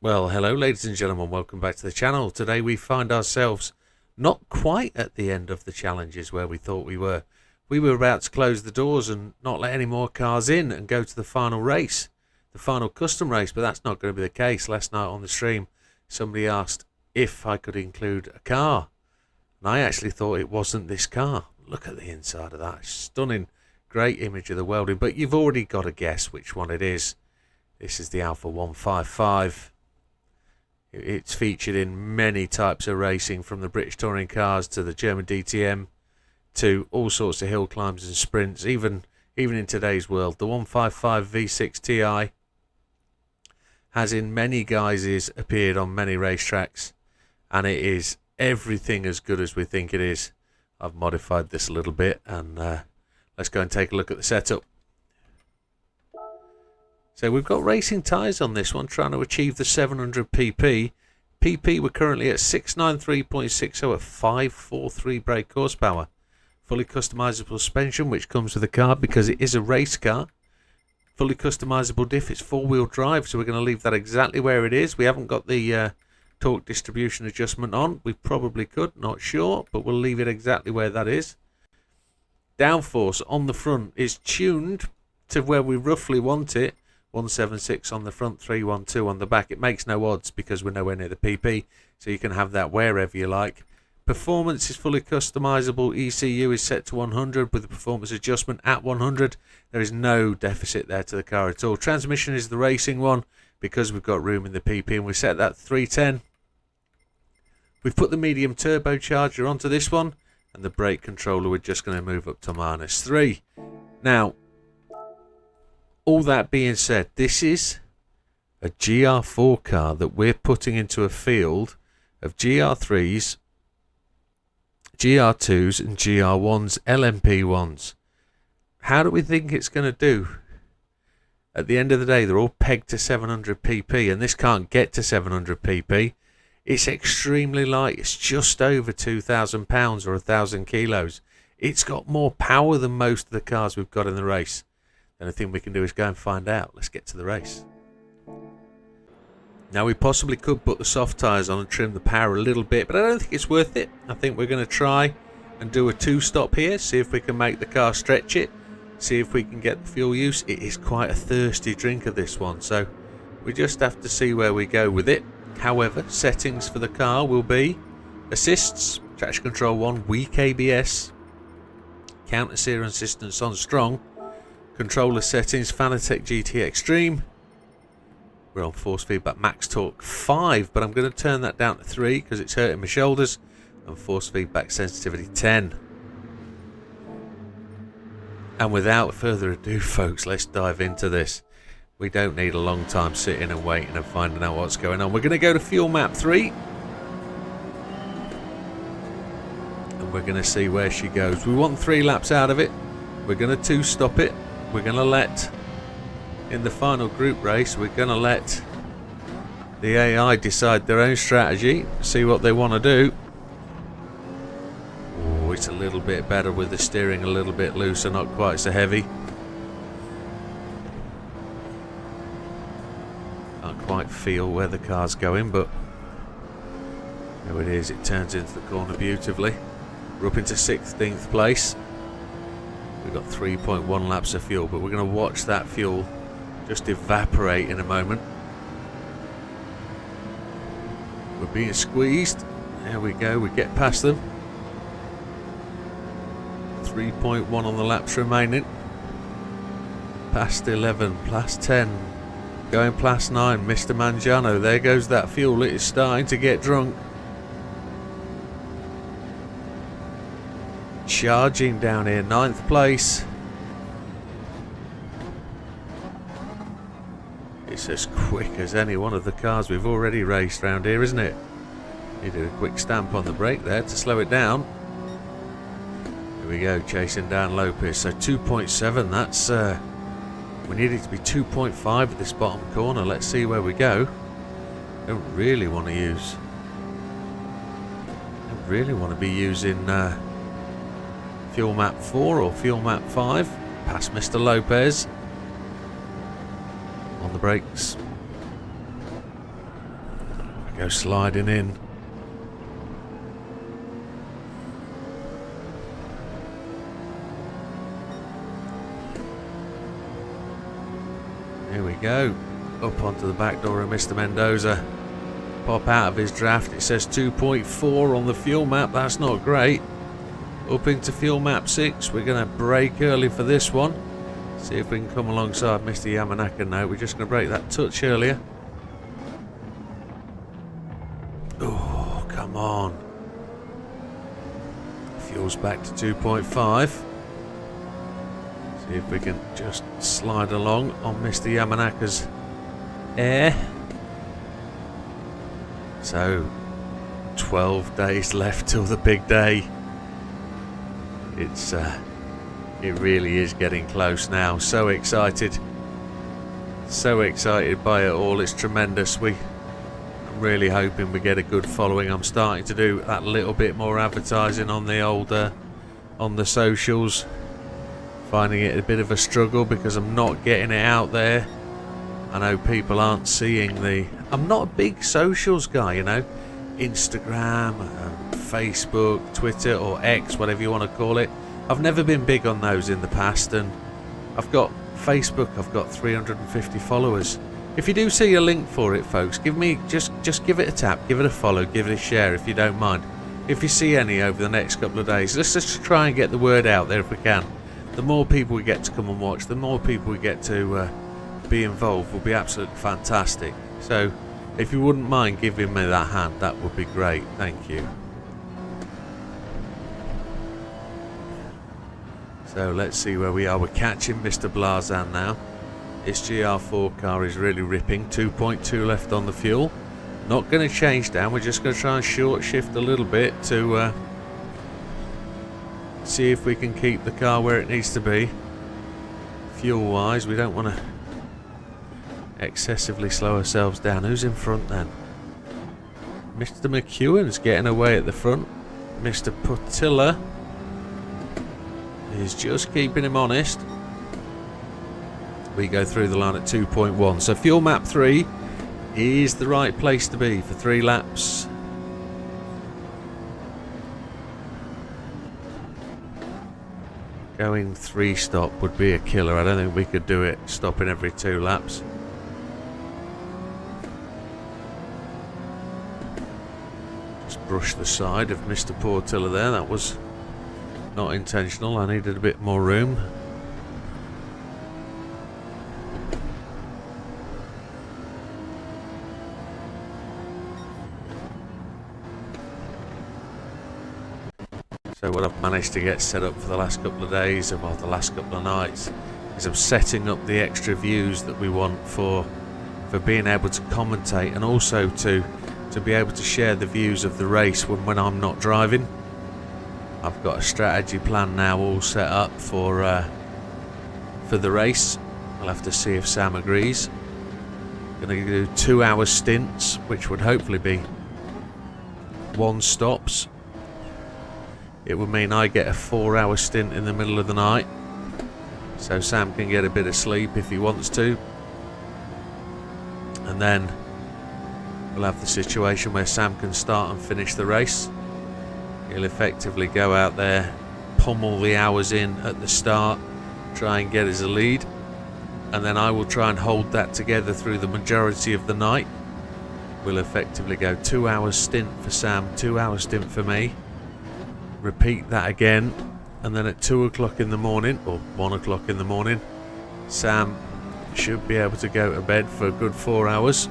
Well, hello ladies and gentlemen, welcome back to the channel. Today we find ourselves not quite at the end of the challenges where we thought we were. We were about to close the doors and not let any more cars in and go to the final race, the final custom race, but that's not going to be the case. Last night on the stream, somebody asked if I could include a car, and I actually thought it wasn't this car. Look at the inside of that, stunning, great image of the welding, but you've already got to guess which one it is. This is the Alfa 155. It's featured in many types of racing, from the British touring cars to the German DTM to all sorts of hill climbs and sprints, even in today's world. The 155 V6 Ti has in many guises appeared on many racetracks, and it is everything as good as we think it is. I've modified this a little bit, and let's go and take a look at the setup. So we've got racing tyres on this one, trying to achieve the 700 pp. We're currently at 693.60 at 543 brake horsepower. Fully customisable suspension, which comes with the car because it is a race car. Fully customisable diff, it's four-wheel drive, so we're going to leave that exactly where it is. We haven't got the torque distribution adjustment on. We probably could, not sure, but we'll leave it exactly where that is. Downforce on the front is tuned to where we roughly want it. 176 on the front, 312 on the back. It makes no odds because we're nowhere near the PP, so you can have that wherever you like. Performance is fully customizable. ECU is set to 100 with the performance adjustment at 100. There is no deficit there to the car at all. Transmission is the racing one because we've got room in the PP, and we set that 310. We've put the medium turbocharger onto this one, and the brake controller we're just going to move up to -3. Now, all that being said, this is a GR4 car that we're putting into a field of GR3s, GR2s and GR1s, LMP1s. How do we think it's going to do? At the end of the day, they're all pegged to 700 pp, and this can't get to 700 pp. It's extremely light. It's just over 2,000 pounds or 1,000 kilos. It's got more power than most of the cars we've got in the race. The only thing we can do is go and find out. Let's get to the race. Now, we possibly could put the soft tyres on and trim the power a little bit, but I don't think it's worth it. I think we're going to try and do a two-stop here, see if we can make the car stretch it, see if we can get the fuel use. It is quite a thirsty drinker, this one, so we just have to see where we go with it. However, settings for the car will be assists, traction control 1, weak ABS, counter-steer assistance on strong, controller settings, Fanatec GT Extreme. We're on force feedback max torque 5, but I'm going to turn that down to 3 because it's hurting my shoulders, and force feedback sensitivity 10. And without further ado, folks, let's dive into this. We don't need a long time sitting and waiting and finding out what's going on. We're going to go to fuel map 3, and we're going to see where she goes. We want 3 laps out of it. We're going to two-stop it. We're going to let, in the final group race, we're going to let the AI decide their own strategy, see what they want to do. Oh, it's a little bit better with the steering a little bit looser, not quite so heavy. Can't quite feel where the car's going, but there it is. It turns into the corner beautifully. We're up into 16th place. We've got 3.1 laps of fuel, but we're going to watch that fuel just evaporate in a moment. We're being squeezed. There we go, we get past them. 3.1 on the laps remaining. Past 11, past 10, going past 9, Mr. Mangiano. There goes that fuel, it is starting to get drunk. Charging down here, 9th place. It's as quick as any one of the cars we've already raced around here, isn't it? Needed a quick stamp on the brake there to slow it down. Here we go, chasing down Lopez. So 2.7, that's we need it to be 2.5 at this bottom corner. Let's see where we go. Don't really want to use really want to be using fuel map 4 or fuel map 5. Past Mr. Lopez. On the brakes. Go sliding in. Here we go. Up onto the back door of Mr. Mendoza. Pop out of his draft. It says 2.4 on the fuel map. That's not great. Up into fuel map 6. We're going to brake early for this one. See if we can come alongside Mr. Yamanaka now. We're just going to brake that touch earlier. Oh, come on. Fuel's back to 2.5. See if we can just slide along on Mr. Yamanaka's air. So, 12 days left till the big day. It really is getting close now. So excited. So excited by it all. It's tremendous. I'm really hoping we get a good following. I'm starting to do that little bit more advertising on the on the socials. Finding it a bit of a struggle because I'm not getting it out there. I know people aren't seeing I'm not a big socials guy, you know. Instagram, Facebook, Twitter or X, whatever you want to call it. I've never been big on those in the past, and I've got Facebook, I've got 350 followers. If you do see a link for it, folks, just give it a tap, give it a follow, give it a share if you don't mind. If you see any over the next couple of days, let's just try and get the word out there if we can. The more people we get to come and watch, the more people we get to be involved will be absolutely fantastic. So if you wouldn't mind giving me that hand, that would be great. Thank you. So let's see where we are. We're catching Mr. Blazan now. This GR4 car is really ripping. 2.2 left on the fuel. Not going to change down. We're just going to try and short shift a little bit to see if we can keep the car where it needs to be. Fuel wise, we don't want to excessively slow ourselves down. Who's in front then? Mr. McEwen's getting away at the front. Mr. Portilla is just keeping him honest. We go through the line at 2.1. So fuel map 3 is the right place to be for 3 laps. Going 3 stop would be a killer. I don't think we could do it stopping every 2 laps. Just brush the side of Mr. Portilla there. That was not intentional. I needed a bit more room. So what I've managed to get set up for the last couple of days, or the last couple of nights, is I'm setting up the extra views that we want for being able to commentate, and also to be able to share the views of the race when I'm not driving. I've got a strategy plan now all set up for the race. I'll have to see if Sam agrees. Going to do 2-hour stints, which would hopefully be 1 stops. It would mean I get a 4-hour stint in the middle of the night, so Sam can get a bit of sleep if he wants to, and then we'll have the situation where Sam can start and finish the race. He'll effectively go out there, pummel the hours in at the start, try and get us a lead, and then I will try and hold that together through the majority of the night. We'll effectively go 2 hours stint for Sam, 2 hours stint for me. Repeat that again, and then at 2 o'clock in the morning, or 1 o'clock in the morning, Sam should be able to go to bed for a good 4 hours.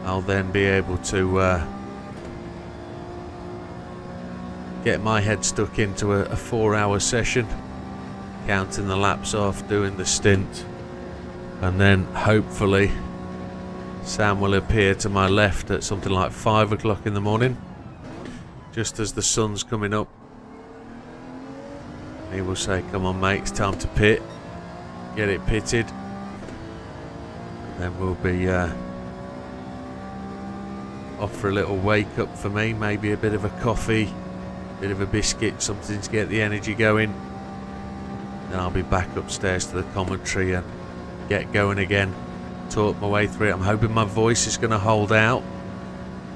I'll then be able to get my head stuck into a 4-hour session, counting the laps off, doing the stint, and then hopefully Sam will appear to my left at something like 5 o'clock in the morning, just as the sun's coming up. He will say, "Come on mate, it's time to pit." Get it pitted, and then we'll be off for a little wake up for me, maybe a bit of a coffee, bit of a biscuit, something to get the energy going. Then I'll be back upstairs to the commentary and get going again, talk my way through it. I'm hoping my voice is going to hold out.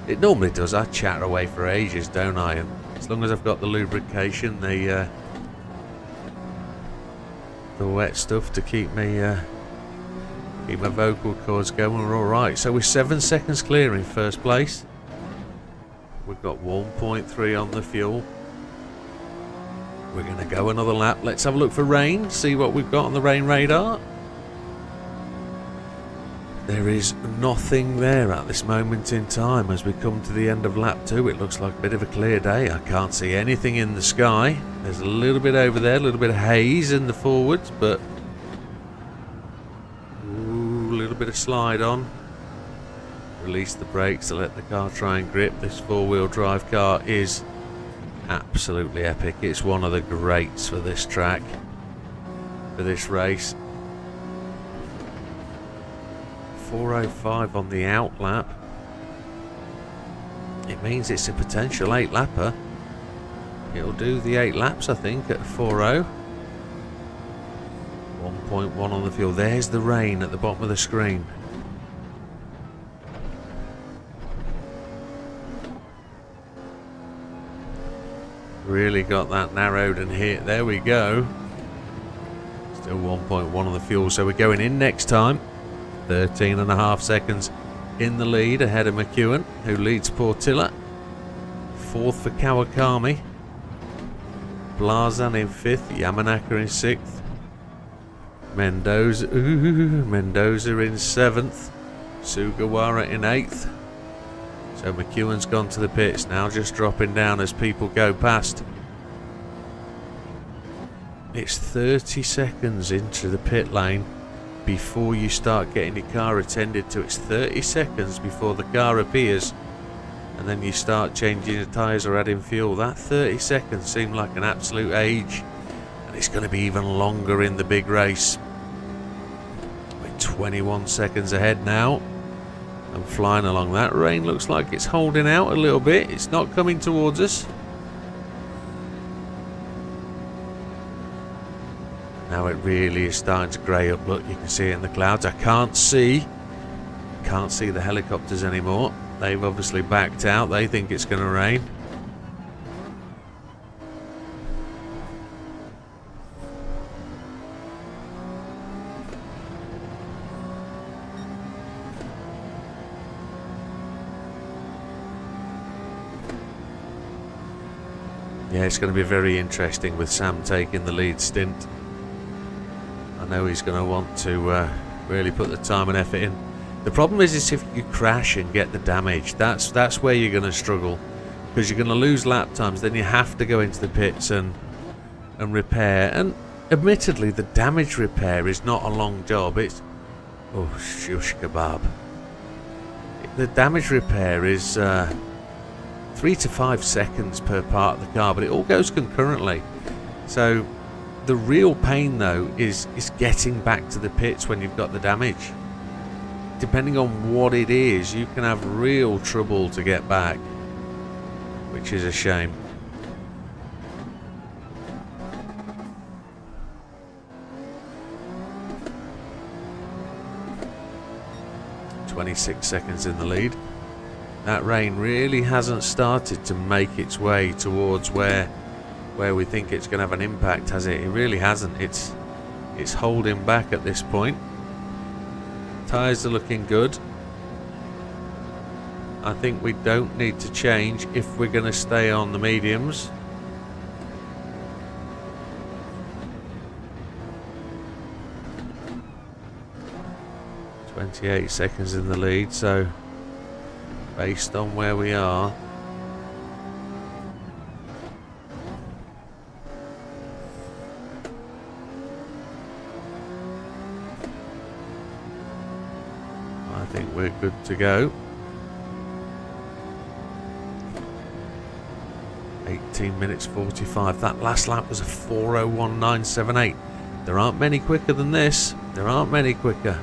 It normally does. I chatter away for ages, don't I? And as long as I've got the lubrication, the wet stuff to keep me keep my vocal cords going, we're all right. So we're 7 seconds clear in first place. We've got 1.3 on the fuel. We're going to go another lap. Let's have a look for rain, see what we've got on the rain radar. There is nothing there at this moment in time. As we come to the end of lap 2, it looks like a bit of a clear day. I can't see anything in the sky. There's a little bit over there, a little bit of haze in the forwards, but ooh, a little bit of slide on. Release the brakes to let the car try and grip. This four-wheel drive car is absolutely epic. It's one of the greats for this track, for this race. 4:05 on the out lap. It means it's a potential 8-lapper. It'll do the 8 laps, I think, at 4:0. 1.1 on the fuel. There's the rain at the bottom of the screen. Really got that narrowed and hit. There we go. Still 1.1 on the fuel, so we're going in next time. 13.5 seconds in the lead ahead of McEwen, who leads Portilla. 4th for Kawakami. Blazan in 5th, Yamanaka in 6th. Mendoza in 7th. Sugawara in 8th. So McEwen's gone to the pits now, just dropping down as people go past. It's 30 seconds into the pit lane before you start getting your car attended to. It's 30 seconds before the car appears, and then you start changing the tyres or adding fuel. That 30 seconds seemed like an absolute age, and it's going to be even longer in the big race. We're 21 seconds ahead now. I'm flying along. That rain looks like it's holding out a little bit. It's not coming towards us. Now it really is starting to grey up. Look, you can see it in the clouds. I can't see the helicopters anymore. They've obviously backed out. They think it's going to rain. Yeah, it's going to be very interesting with Sam taking the lead stint. I know he's going to want to really put the time and effort in. The problem is if you crash and get the damage, that's where you're going to struggle, because you're going to lose lap times. Then you have to go into the pits and repair. And admittedly, the damage repair is not a long job. It's shush kebab. The damage repair is 3 to 5 seconds per part of the car, but it all goes concurrently. So the real pain though is getting back to the pits when you've got the damage. Depending on what it is, you can have real trouble to get back, which is a shame. "26 seconds in the lead." That rain really hasn't started to make its way towards where we think it's going to have an impact, has it? It really hasn't. It's holding back at this point. Tyres are looking good. I think we don't need to change if we're going to stay on the mediums. "28 seconds in the lead, so based on where we are, I think we're good to go. 18 minutes 45. That last lap was a 4:01.978. There aren't many quicker than this. There aren't many quicker.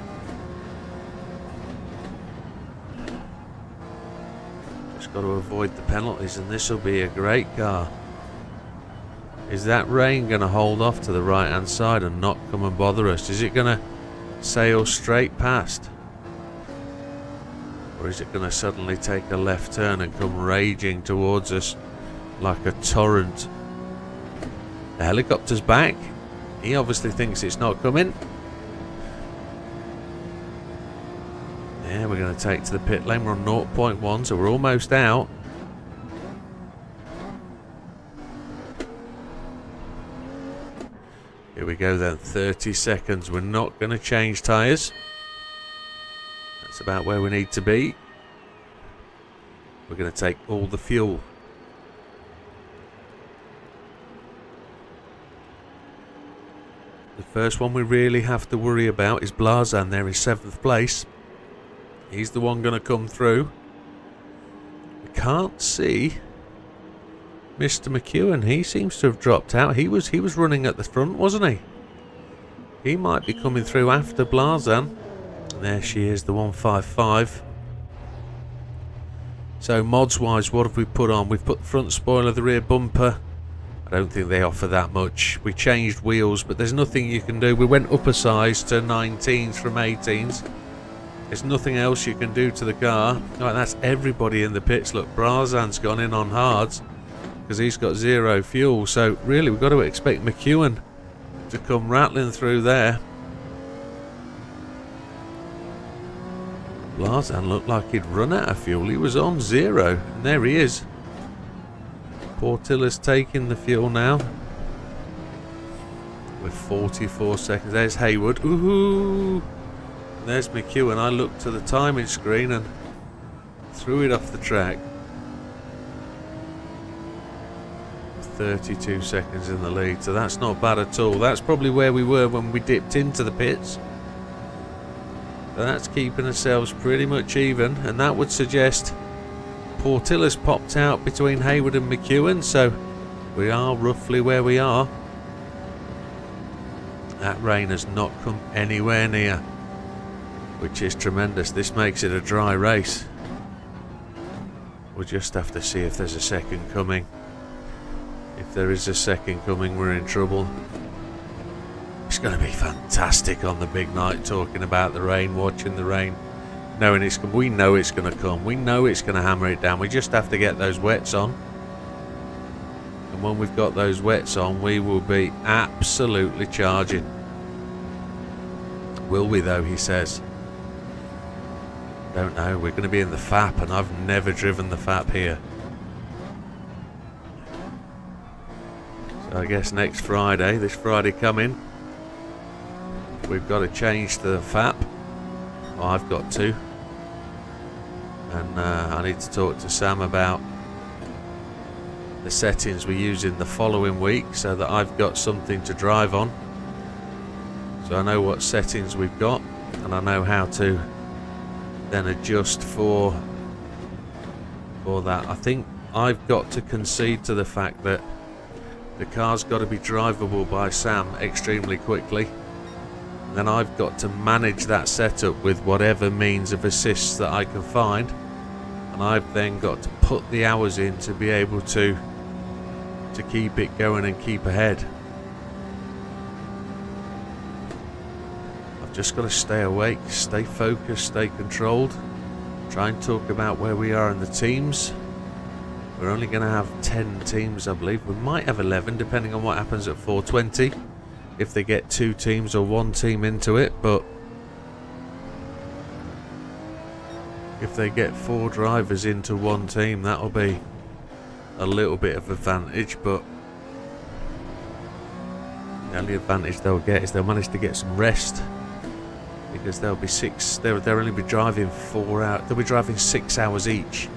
got to avoid the penalties, and this will be a great car. Is that rain going to hold off to the right hand side and not come and bother us? Is it going to sail straight past? Or is it going to suddenly take a left turn and come raging towards us like a torrent? The helicopter's back. He obviously thinks it's not coming. Yeah, we're going to take to the pit lane. We're on 0.1, so we're almost out. Here we go then, 30 seconds. We're not going to change tyres. That's about where we need to be. We're going to take all the fuel. The first one we really have to worry about is Blazan there in 7th place. He's the one going to come through. We can't see Mr. McEwen. He seems to have dropped out. He was running at the front, wasn't he? He might be coming through after Blazan. And there she is, the 155. So mods wise, what have we put on? We've put the front spoiler, the rear bumper. I don't think they offer that much. We changed wheels, but there's nothing you can do. We went up a size to 19s from 18s. There's nothing else you can do to the car. Right, that's everybody in the pits. Look, Blazan's gone in on hards because he's got 0 fuel. So really, we've got to expect McEwen to come rattling through there. Blazan looked like he'd run out of fuel. He was on 0, and there he is. Portilla's taking the fuel now. With 44 seconds. There's Haywood. Ooh! There's McEwen. I looked to the timing screen and threw it off the track. 32 seconds in the lead, so that's not bad at all. That's probably where we were when we dipped into the pits. So that's keeping ourselves pretty much even, and that would suggest Portilla's popped out between Haywood and McEwen, so we are roughly where we are. That rain has not come anywhere near, which is tremendous. This makes it a dry race. We'll just have to see if there's a second coming. If there is a second coming, we're in trouble. It's going to be fantastic on the big night, talking about the rain, watching the rain, knowing it's come. We know it's going to come. We know it's going to hammer it down. We just have to get those wets on. And when we've got those wets on, we will be absolutely charging. Will we though, he says. Don't know. We're going to be in the FAP, and I've never driven the FAP here. So I guess next Friday, this Friday coming, we've got to change to the FAP. Well, I've got to. And I need to talk to Sam about the settings we use in the following week so that I've got something to drive on. So I know what settings we've got, and I know how to then adjust for that. I think I've got to concede to the fact that the car's got to be drivable by Sam extremely quickly. And then I've got to manage that setup with whatever means of assists that I can find. And I've then got to put the hours in to be able to keep it going and keep ahead. I've just got to stay awake, stay focused, stay controlled. Try and talk about where we are in the teams. We're only going to have 10 teams, I believe. We might have 11, depending on what happens at 420. If they get 2 teams or 1 team into it, but if they get 4 drivers into 1 team, that'll be a little bit of advantage. But the only advantage they'll get is they'll manage to get some rest, because they'll be 6. They'll only be driving 4 hours. They'll be driving 6 hours each,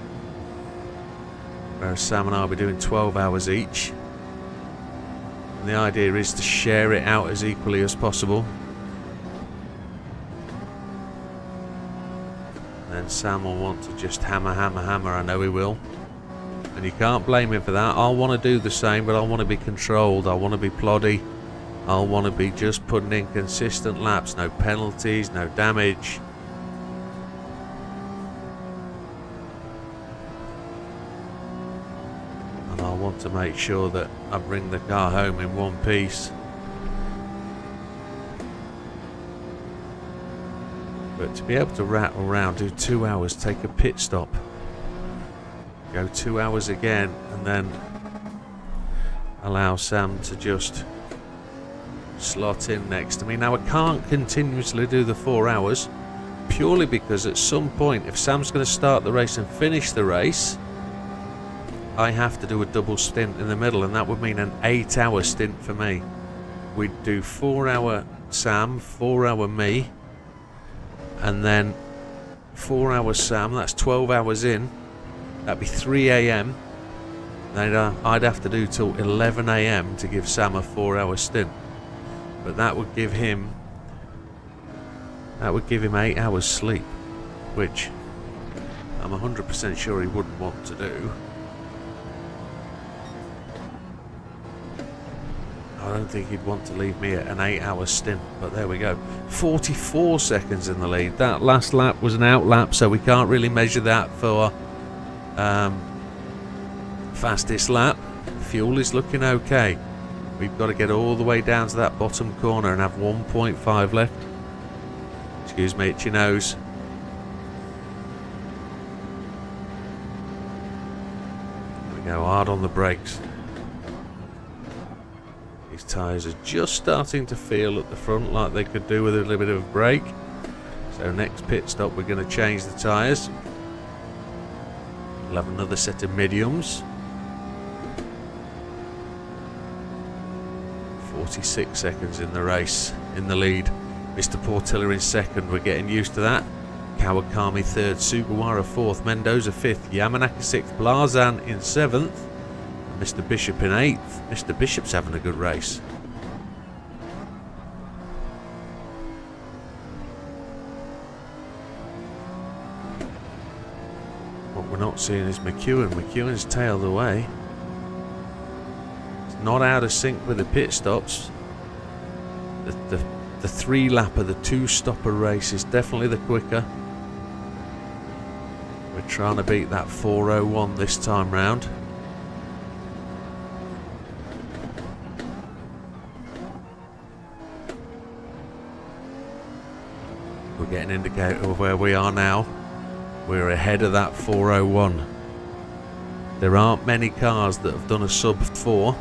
whereas Sam and I will be doing 12 hours each. And the idea is to share it out as equally as possible. And then Sam will want to just hammer. I know he will. And you can't blame him for that. I'll want to do the same, but I want to be controlled. I want to be ploddy. I'll want to be just putting in consistent laps. No penalties, no damage. and I want to make sure that I bring the car home in one piece. But to be able to rattle around, do 2 hours, take a pit stop, go 2 hours again, and then allow Sam to just slot in next to me. Now I can't continuously do the 4 hours, purely because at some point, if Sam's going to start the race and finish the race, I have to do a double stint in the middle, and that would mean an 8-hour stint for me. We'd do 4 hour Sam, 4 hour me, and then 4 hours Sam. That's 12 hours in. That'd be 3 AM. Then I'd have to do till 11 AM to give Sam a 4 hour stint. But that would give him 8 hours sleep, which I'm 100% sure he wouldn't want to do. I don't think he'd want to leave me at an 8-hour stint, but there we go. 44 seconds in the lead. That last lap was an out lap, so we can't really measure that for fastest lap. Fuel is looking okay. We've got to get all the way down to that bottom corner and have 1.5 left. Excuse me, itchy nose. There we go, hard on the brakes. These tyres are just starting to feel at the front like they could do with a little bit of a brake. So next pit stop we're going to change the tyres. We'll have another set of mediums. 46 seconds in the race, in the lead. Mr. Portilla in second, we're getting used to that. Kawakami third, Sugawara fourth, Mendoza fifth, Yamanaka sixth, Blazan in seventh, and Mr. Bishop in eighth. Mr. Bishop's having a good race. What we're not seeing is McEwen. McEwen's tailed away. It's not out of sync with the pit stops. The 3-lapper, the 2-stopper race is definitely the quicker. We're trying to beat that 4:01 this time round. We're getting an indicator of where we are now. We're ahead of that 4:01. There aren't many cars that have done a sub 4.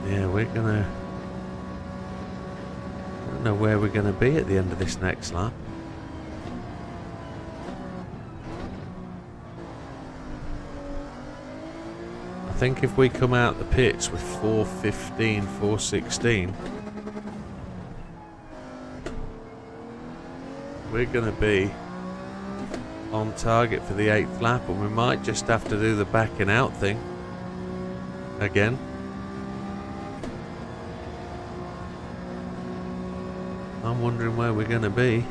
Yeah, we're gonna... I don't know where we're gonna be at the end of this next lap. I think if we come out the pits with 4:15, 4:16, we're gonna be on target for the 8th lap, and we might just have to do the backing out thing again. I'm wondering where we're going to be.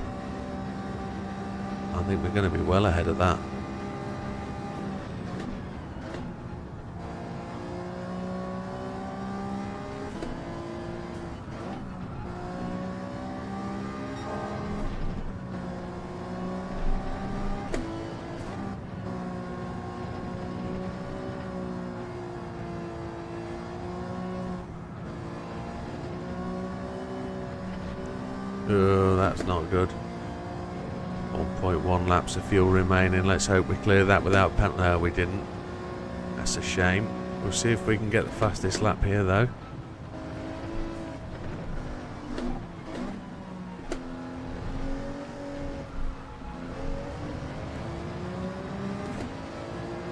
I think we're going to be well ahead of that. Oh, that's not good. 1.1 laps of fuel remaining. Let's hope we clear that without pen. No, we didn't. That's a shame. We'll see if we can get the fastest lap here, though.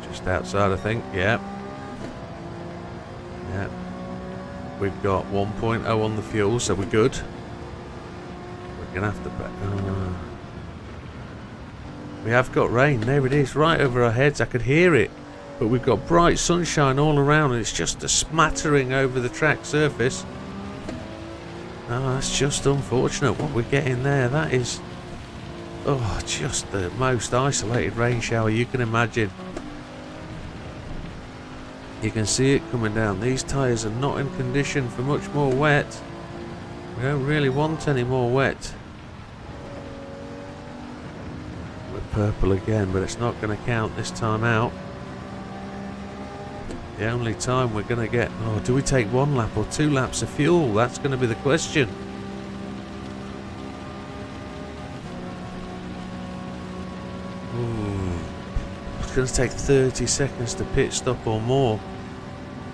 Just outside, I think. Yep. Yep. We've got 1.0 on the fuel, so we're good. Gonna have to we have got rain. There it is, right over our heads. I could hear it, but we've got bright sunshine all around, and it's just a smattering over the track surface. Oh, that's just unfortunate what we're getting there. That is just the most isolated rain shower you can imagine. You can see it coming down. These tyres are not in condition for much more wet. We don't really want any more wet. We're purple again, but it's not going to count this time out. The only time we're going to get... Oh, do we take 1 lap or 2 laps of fuel? That's going to be the question. Ooh. It's going to take 30 seconds to pit stop or more.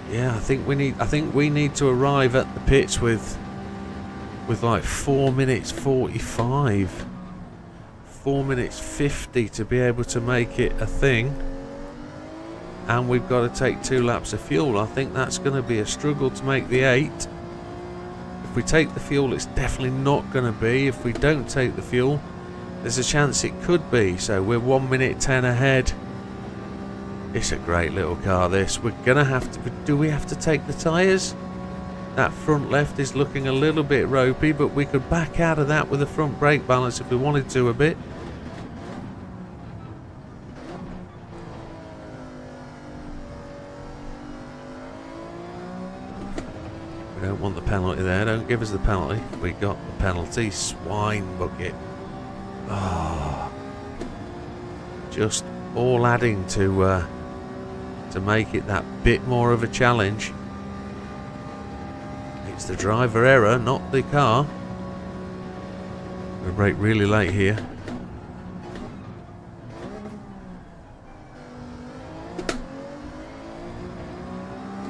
Yeah, I think we need to arrive at the pits with like 4 minutes 45. 4 minutes 50 to be able to make it a thing. And we've got to take 2 laps of fuel. I think that's going to be a struggle to make the 8. If we take the fuel, it's definitely not going to be. If we don't take the fuel, there's a chance it could be. So we're 1 minute 10 ahead. It's a great little car, this. We're going to have to... Do we have to take the tyres? That front left is looking a little bit ropey, but we could back out of that with a front brake balance if we wanted to a bit. We don't want the penalty there. Don't give us the penalty. We got the penalty. Swine bucket. Oh. Just all adding to make it that bit more of a challenge. It's the driver error, not the car. We brake really late here.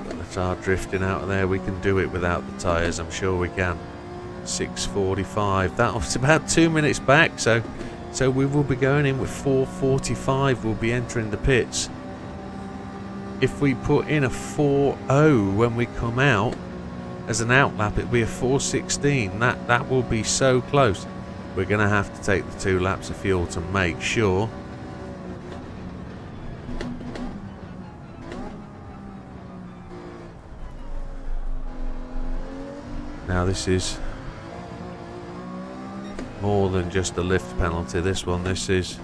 That's our drifting out of there. We can do it without the tyres, I'm sure we can. 6:45. That was about 2 minutes back, so we will be going in with 4:45. We'll be entering the pits. If we put in a 4:0 when we come out as an out lap, it'll be a 4:16. That will be so close. We're going to have to take the 2 laps of fuel to make sure. Now this is more than just a lift penalty, this one. This is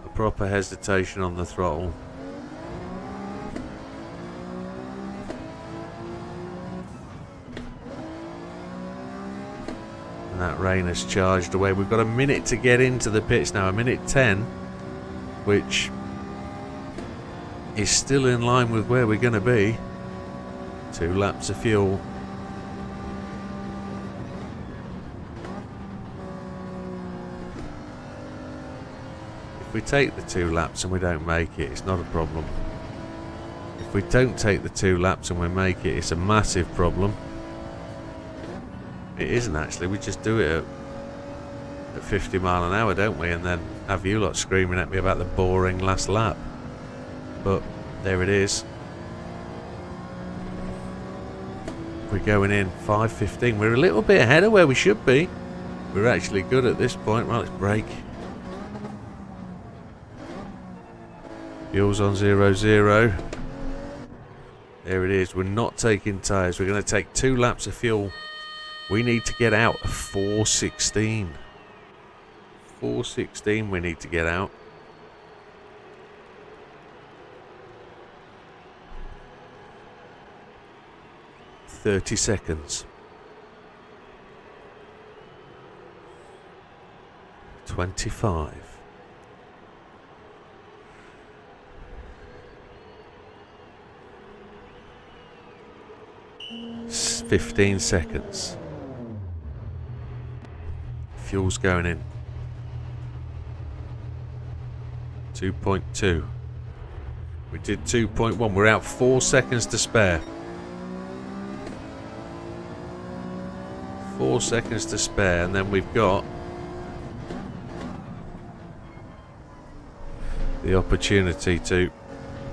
a proper hesitation on the throttle. And that rain has charged away. We've got a minute to get into the pits now, a minute 10, which is still in line with where we're going to be. 2 laps of fuel. If we take the 2 laps and we don't make it, it's not a problem. If we don't take the 2 laps and we make it, it's a massive problem. It isn't actually, we just do it at 50 mile an hour, don't we? And then have you lot screaming at me about the boring last lap. But there it is. We're going in 5:15. We're a little bit ahead of where we should be. We're actually good at this point. Right, let's brake. Fuel's on 0-0. There it is. We're not taking tyres. We're going to take 2 laps of fuel. We need to get out of 4:16. 4:16 we need to get out. "30 seconds. 25. 15 seconds. Fuel's going in. 2.2. We did 2.1. We're out 4 seconds to spare. 4 seconds to spare, and then we've got the opportunity to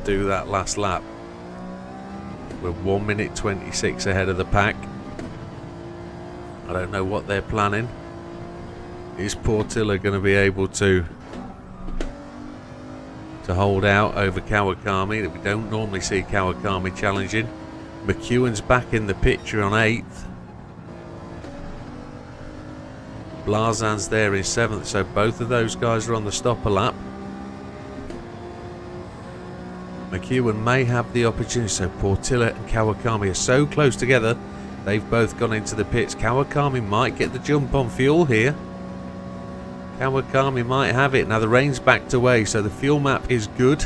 do that last lap. We're 1 minute 26 ahead of the pack. I don't know what they're planning. Is Portilla going to be able to hold out over Kawakami? We don't normally see Kawakami challenging. McEwen's back in the picture on 8th. Blazan's there in 7th, so both of those guys are on the stopper lap. McEwen may have the opportunity. So Portilla and Kawakami are so close together. They've both gone into the pits. Kawakami might get the jump on fuel here. Kawakami might have it. Now the rain's backed away, so the fuel map is good.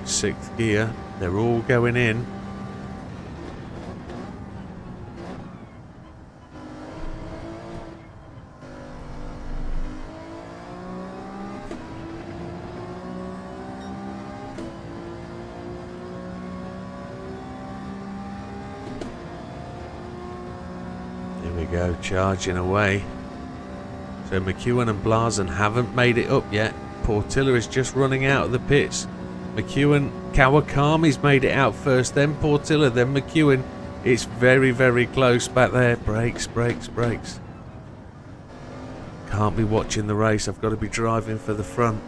6th gear. They're all going in. Here we go, charging away. So McEwen and Blazen haven't made it up yet. Portilla is just running out of the pits. McEwen, Kawakami's made it out first, then Portilla, then McEwen. It's very, very close back there. Brakes, brakes, brakes. Can't be watching the race. I've got to be driving for the front.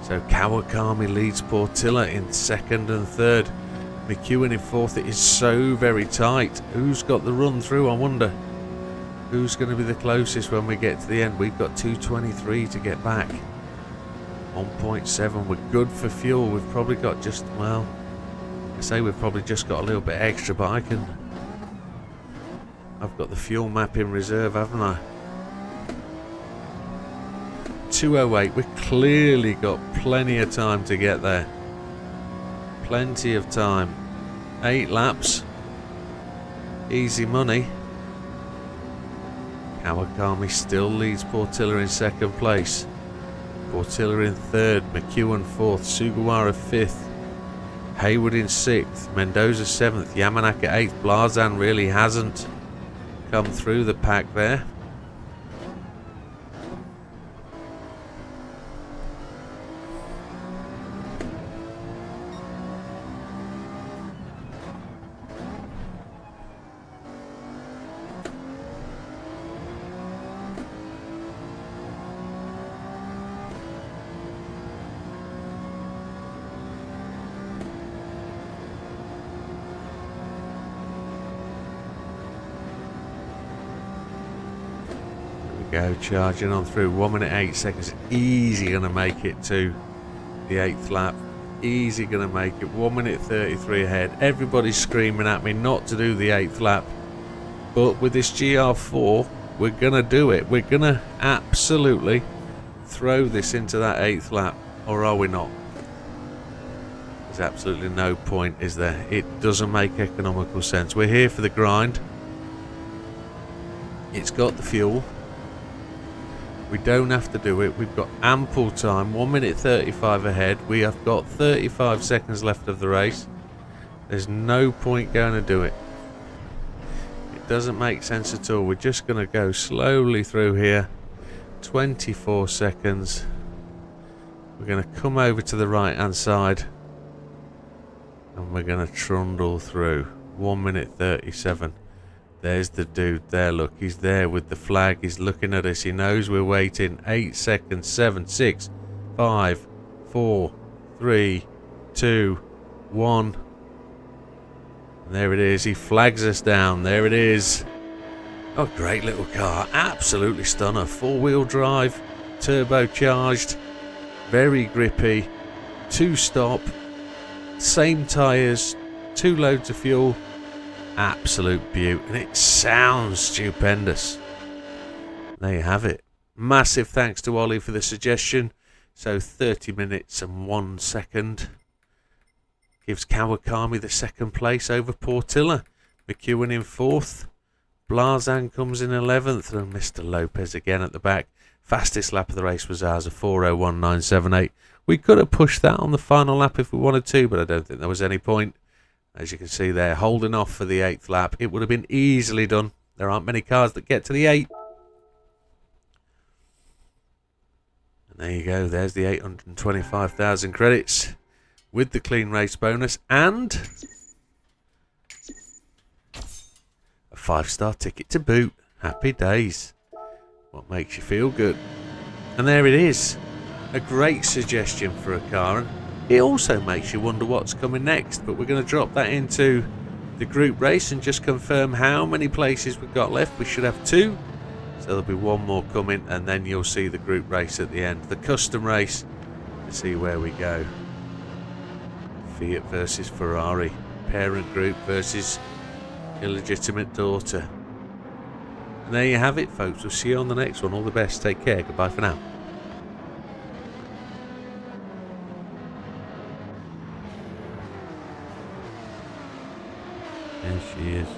So Kawakami leads Portilla in 2nd and 3rd. McEwen in 4th. It is so very tight. Who's got the run through, I wonder? Who's going to be the closest when we get to the end? We've got 2:23 to get back. 1.7. We're good for fuel. We've probably got just, well, I say we've probably just got a little bit extra, but I've got the fuel map in reserve, haven't I? 2:08. We've clearly got plenty of time to get there. Plenty of time. 8 laps. Easy money. Kawakami still leads Portilla in 2nd place. Portilla in 3rd. McEwen 4th. Sugawara 5th. Hayward in 6th. Mendoza 7th. Yamanaka 8th. Blazan really hasn't come through the pack there. Go charging on through. 1 minute 8 seconds. Easy gonna make it to the 8th lap. Easy gonna make it. 1 minute 33 ahead. Everybody's screaming at me not to do the 8th lap, but with this GR4 we're gonna do it. We're gonna absolutely throw this into that 8th lap, or are we not? There's absolutely no point, is there? It doesn't make economical sense. We're here for the grind. It's got the fuel. We don't have to do it. We've got ample time. 1 minute 35 ahead. We have got 35 seconds left of the race. There's no point going to do it. It doesn't make sense at all. We're just going to go slowly through here. 24 seconds. We're going to come over to the right hand side and we're going to trundle through. 1 minute 37. There's the dude there, look, he's there with the flag, he's looking at us, he knows we're waiting. 8 seconds, 7, 6, 5, 4, 3, 2, 1. And there it is, he flags us down, there it is. Oh, great little car, absolutely stunner. 4-wheel drive, turbocharged, very grippy, 2-stop, same tyres, 2 loads of fuel. Absolute beaut, and it sounds stupendous. There you have it. Massive thanks to Ollie for the suggestion. So 30 minutes and 1 second gives Kawakami the 2nd place over Portilla. McEwen in 4th. Blazan comes in 11th, and Mr. Lopez again at the back. Fastest lap of the race was ours, a 4:01.978. We could have pushed that on the final lap if we wanted to, but I don't think there was any point. As you can see there, holding off for the 8th lap. It would have been easily done. There aren't many cars that get to the 8. And there you go. There's the 825,000 credits with the clean race bonus and a 5-star ticket to boot. Happy days. What makes you feel good? And there it is. A great suggestion for a car. And it also makes you wonder what's coming next, but we're going to drop that into the group race and just confirm how many places we've got left. We should have 2. So there'll be one more coming, and then you'll see the group race at the end. The custom race, to see where we go. Fiat versus Ferrari. Parent group versus illegitimate daughter. And there you have it, folks. We'll see you on the next one. All the best. Take care. Goodbye for now. There she is.